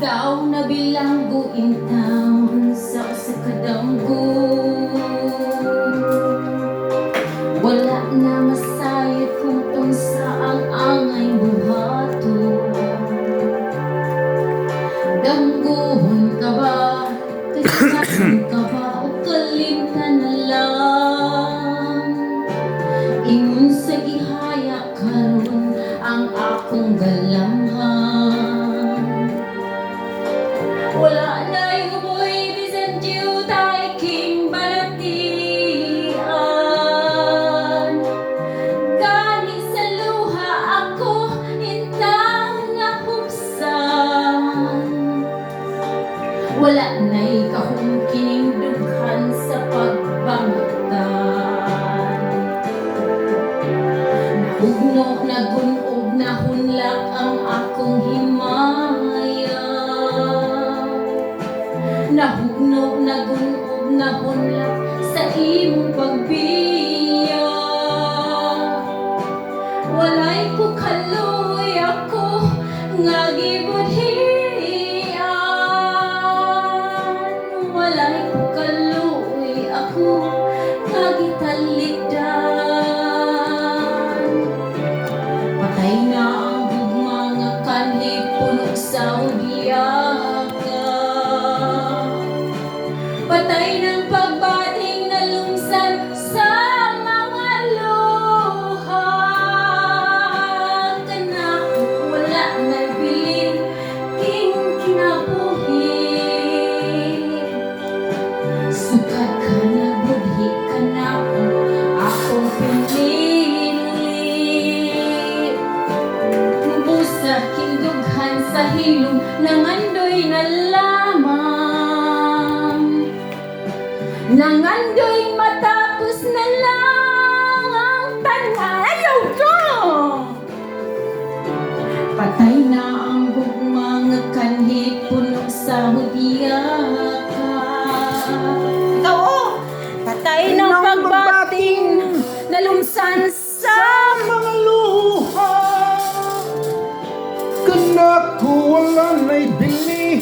Ikaw na bilanggo in town sa kadanggo. Wala na masayat kung unsa ang angay buhato. Dangguhon ka ba? Kasakon ka ba? O kalimtan na lang? Ingon sa gihaya karon ang akong galamhan. Wala na yung boy bisan diyo tayo king balatian. Gani sa luha ako intang nga hubsan. Wala na'y kahong kinindughan sa pagbangutan. Nahugno, nagunog, nahunlak ang akong himaya. Nahugno, nagunog, nahunlak sa imong pagbiya. Walay ko kaluy ako nga gibudhian. Walay ko kaluy ako nga gitalikdan. Patay na ang gugma nga kanhi puno sa udiyaka. Patay ng pagbating na lumsan sa mga luha. Kana wala na bilin king kinabuhi. Sukat ka na budhi ka na akong pinili. Busa kindughan sa hilom nangandoy na lamang. Nangandoy matapos na lang ang tanan. Ayaw ko! Patay na ang gugma nga kanhi puno sa hudiyaka. Oo! Patay ng pagbating na lumsan sa mga luha. Kana ko wala na'y bili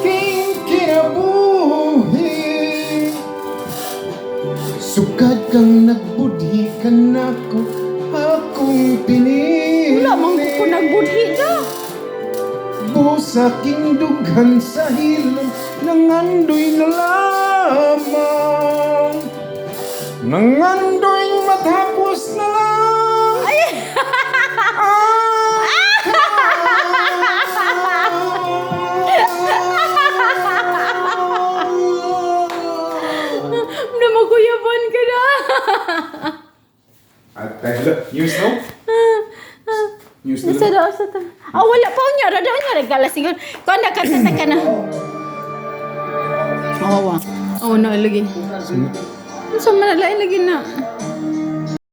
king kinabuhi. Sugad kang nagbudhi ka na ko akong pinili. wala man ko nagbudhi na. Busa king dughan sa hilom nangandoy na lamang. Nangandoy matapos na lang. Namaguyaban ka na. News no? News no? Sa daw sa ta. Wala pa unya ra daw nya regala singon. Ko na kanta ka na. Oh, na lagi. Sa man lain lagi na.